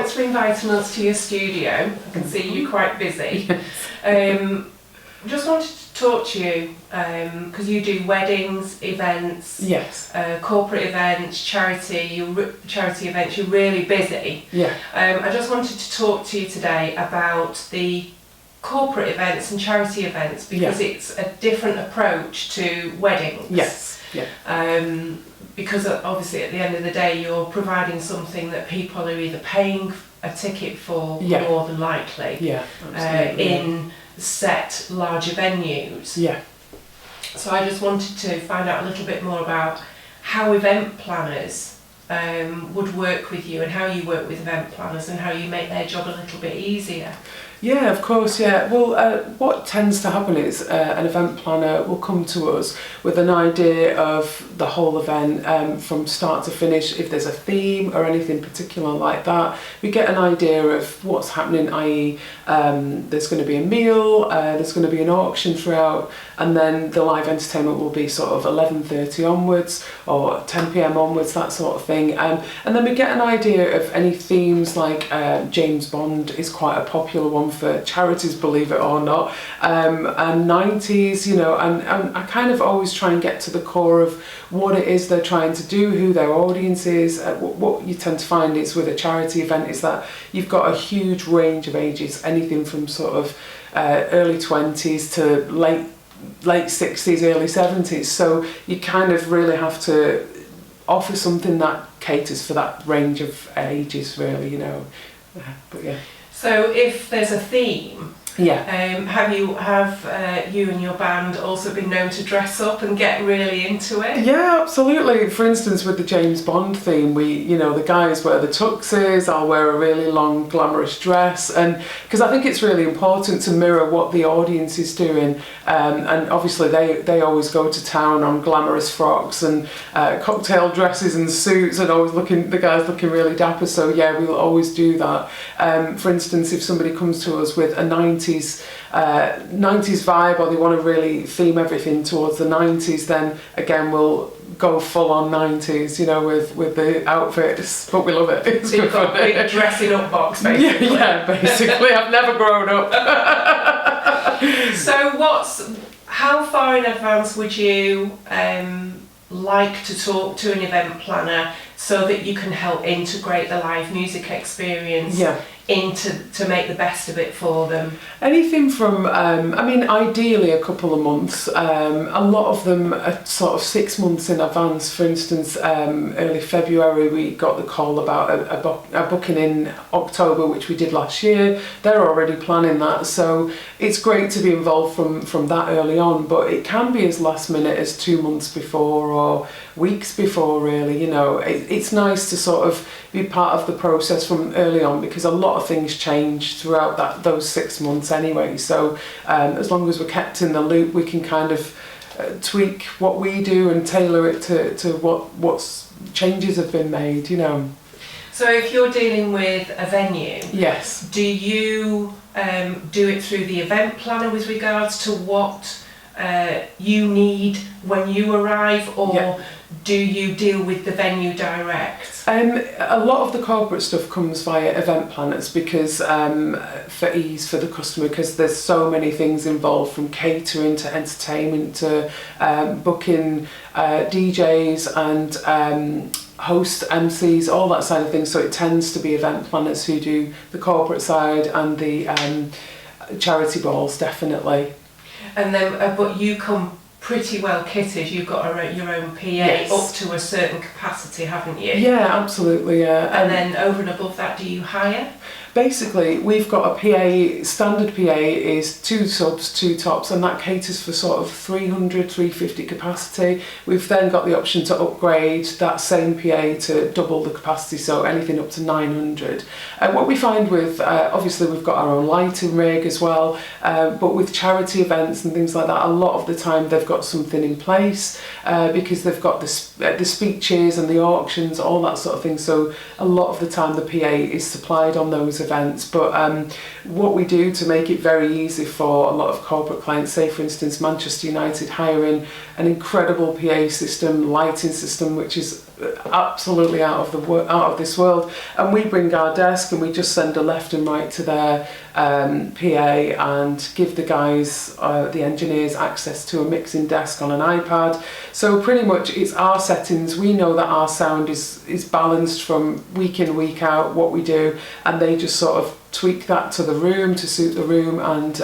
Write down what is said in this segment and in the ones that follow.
thanks for inviting us to your studio. I can see you're quite busy. Just wanted to talk to you because you do weddings, events, Yes. corporate events, charity events. You're really busy. Yeah. I just wanted to talk to you today about the corporate events and charity events because it's a different approach to weddings. Yes. Yeah. Because obviously at the end of the day you're providing something that people are either paying a ticket for more than likely in set larger venues. Yeah. So I just wanted to find out a little bit more about how event planners would work with you and how you work with event planners and how you make their job a little bit easier. Yeah, of course, yeah. Well, what tends to happen is an event planner will come to us with an idea of the whole event from start to finish. If there's a theme or anything particular like that, we get an idea of what's happening, i.e. there's going to be a meal, there's going to be an auction throughout, and then the live entertainment will be sort of 11:30 onwards or 10 p.m. onwards, that sort of thing. And then we get an idea of any themes like James Bond is quite a popular one for charities, believe it or not, and 90s, you know, and I kind of always try and get to the core of what it is they're trying to do, who their audience is. What you tend to find is with a charity event is that you've got a huge range of ages, anything from sort of early 20s to late 60s, early 70s, so you kind of really have to offer something that caters for that range of ages, really, you know. But yeah. So if there's a theme, have you and your band also been known to dress up and get really into it? Yeah, absolutely. For instance, with the James Bond theme, the guys wear the tuxes, I'll wear a really long glamorous dress, and because I think it's really important to mirror what the audience is doing, and obviously they always go to town on glamorous frocks and cocktail dresses and suits, and the guys looking really dapper, so yeah, we'll always do that. For instance, if somebody comes to us with a 90s vibe, or they want to really theme everything towards the 90s, then again we'll go full on 90s, you know, with the outfits, but we love it. It's so you've got a big dressing up box, basically. Yeah, basically. I've never grown up. So how far in advance would you like to talk to an event planner so that you can help integrate the live music experience to make the best of it for them? Anything from, ideally a couple of months. A lot of them are sort of 6 months in advance. For instance, early February we got the call about a booking in October, which we did last year. They're already planning that, so it's great to be involved from that early on, but it can be as last minute as 2 months before or weeks before, really. You know, it's nice to sort of be part of the process from early on, because a lot of things change throughout those 6 months anyway, so as long as we're kept in the loop, we can kind of tweak what we do and tailor it to what's changes have been made, you know. So if you're dealing with a venue, yes, do you do it through the event planner with regards to what you need when you arrive, or do you deal with the venue direct? A lot of the corporate stuff comes via event planners because for ease for the customer, because there's so many things involved, from catering to entertainment to booking DJs and host MCs, all that side of things. So it tends to be event planners who do the corporate side and the charity balls, definitely. And then, but you come pretty well kitted. You've got your own PA up to a certain capacity, haven't you? Yeah, absolutely. Yeah. And then over and above that, do you hire? Basically, we've got a PA, standard PA is 2 subs, 2 tops, and that caters for sort of 300, 350 capacity. We've then got the option to upgrade that same PA to double the capacity, so anything up to 900. And what we find with, obviously we've got our own lighting rig as well, but with charity events and things like that, a lot of the time they've got something in place because they've got the speeches and the auctions, all that sort of thing, so a lot of the time the PA is supplied on those events. But what we do to make it very easy for a lot of corporate clients, say for instance Manchester United hiring an incredible PA system, lighting system, which is absolutely out of this world. And we bring our desk and we just send a left and right to their PA and give the guys, the engineers, access to a mixing desk on an iPad. So pretty much it's our settings. We know that our sound is balanced from week in, week out, what we do, and they just sort of tweak that to the room to suit the room, and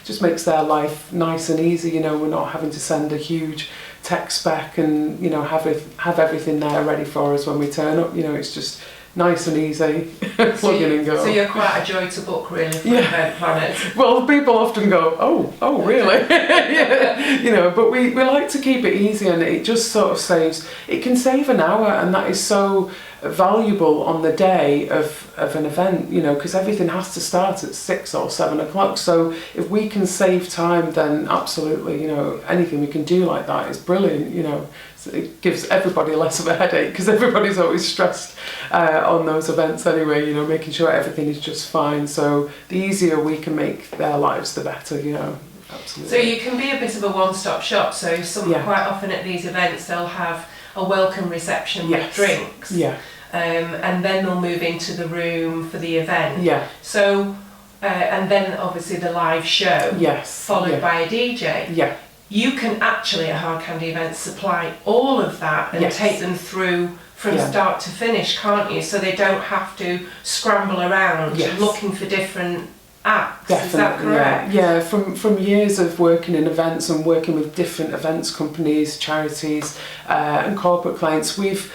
just makes their life nice and easy. You know, we're not having to send a huge tech spec and, you know, have everything there ready for us when we turn up. You know, it's just nice and easy. Plug in and go. So you're quite a joy to book, really, for event planners. Well, people often go, oh really? Yeah. You know, but we like to keep it easy, and it just sort of it can save an hour, and that is so valuable on the day of an event, you know, because everything has to start at 6 or 7 o'clock. So if we can save time, then absolutely, you know, anything we can do like that is brilliant, you know. So it gives everybody less of a headache, because everybody's always stressed on those events anyway, you know, making sure everything is just fine. So the easier we can make their lives, the better, you know. Absolutely. So you can be a bit of a one-stop shop. So quite often at these events they'll have a welcome reception with drinks. Yeah. And then they'll move into the room for the event. Yeah. So, and then obviously the live show. Yes. Followed by a DJ. Yeah. You can actually at Hard Candy events supply all of that and take them through from start to finish, can't you? So they don't have to scramble around looking for different acts. Definitely, is that correct? Yeah. From years of working in events and working with different events companies, charities, and corporate clients, we've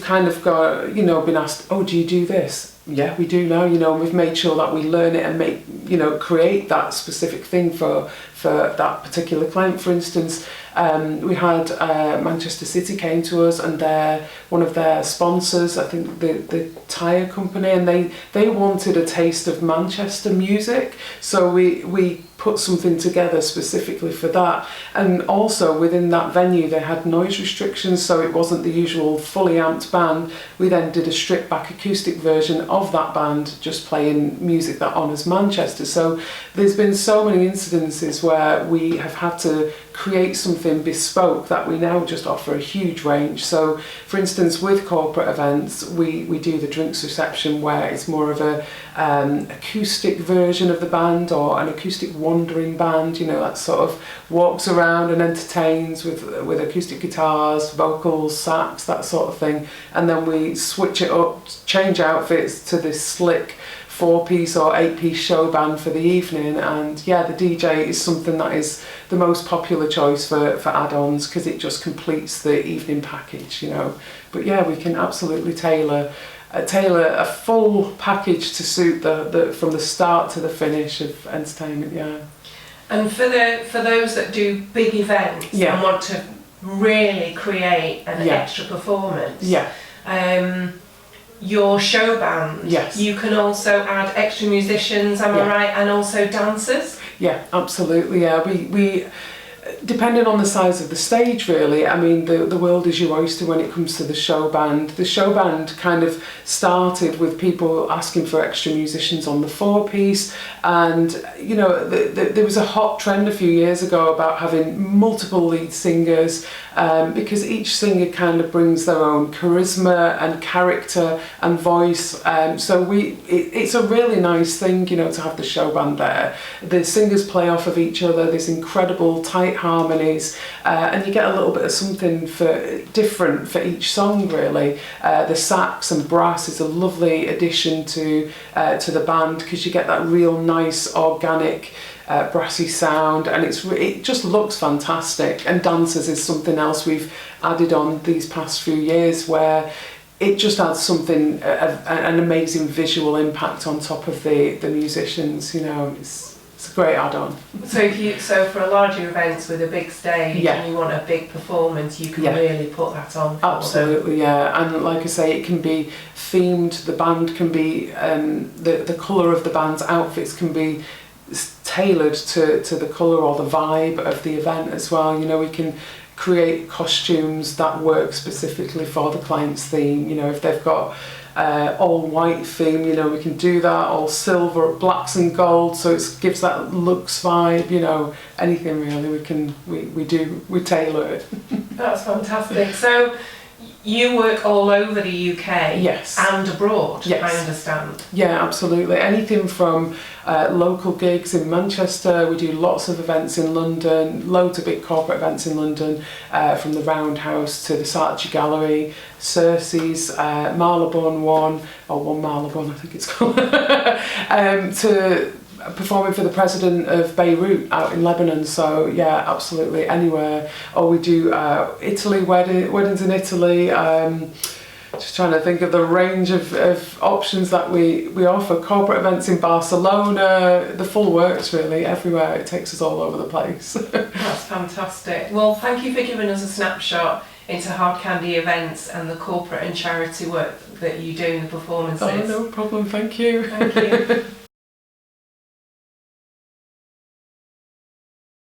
kind of got, you know, been asked, oh, do you do this? Yeah, we do now, you know, and we've made sure that we learn it and create that specific thing for that particular client. For instance, we had Manchester City came to us, and one of their sponsors, I think the tyre company, and they wanted a taste of Manchester music, so we put something together specifically for that. And also within that venue they had noise restrictions, so it wasn't the usual fully amped band. We then did a stripped back acoustic version of that band, just playing music that honours Manchester. So there's been so many incidences where we have had to create something bespoke that we now just offer a huge range. So for instance, with corporate events, we do the drinks reception where it's more of a acoustic version of the band, or an acoustic wandering band, you know, that sort of walks around and entertains with acoustic guitars, vocals, sax, that sort of thing. And then we switch it up, change outfits to this slick 4-piece or 8-piece show band for the evening. And the DJ is something that is the most popular choice for add-ons, because it just completes the evening package, you know. But we can absolutely tailor a full package to suit the from the start to the finish of entertainment. And for those that do big events and want to really create an extra performance, your show band, you can also add extra musicians, am I right, and also dancers? Yeah, absolutely. We depending on the size of the stage, really. I mean, the world is your oyster when it comes to the show band. The show band kind of started with people asking for extra musicians on the 4-piece, and you know, there was a hot trend a few years ago about having multiple lead singers, because each singer kind of brings their own charisma and character and voice. So it's a really nice thing, you know, to have the show band there. The singers play off of each other. There's incredible tight harmonies, and you get a little bit of something different for each song, really. The sax and brass is a lovely addition to the band, because you get that real nice organic brassy sound, and it just looks fantastic. And dancers is something else we've added on these past few years, where it just adds something, an amazing visual impact on top of the musicians, you know. It's a great add-on. So for a larger events with a big stage and you want a big performance, you can really put that on. Absolutely, and like I say, it can be themed. The band can be the colour of the band's outfits can be tailored to the colour or the vibe of the event as well. You know, we can create costumes that work specifically for the client's theme. You know, if they've got all white theme, you know, we can do that, all silver, blacks and gold, so it gives that looks vibe, you know, anything really we tailor it. That's fantastic. So you work all over the UK Yes. and abroad, Yes. I understand. Yeah, absolutely. Anything from local gigs in Manchester, we do lots of events in London, loads of big corporate events in London, from the Roundhouse to the Saatchi Gallery, Cersei's, Marylebone One Marylebone I think it's called, to performing for the president of Beirut out in Lebanon. So yeah, absolutely anywhere. Or we do Italy, weddings in Italy. Just trying to think of the range of options that we offer. Corporate events in Barcelona, the full works really, everywhere. It takes us all over the place. That's fantastic. Well, thank you for giving us a snapshot into Hard Candy events and the corporate and charity work that you do in the performances. Oh, no problem, thank you. Thank you.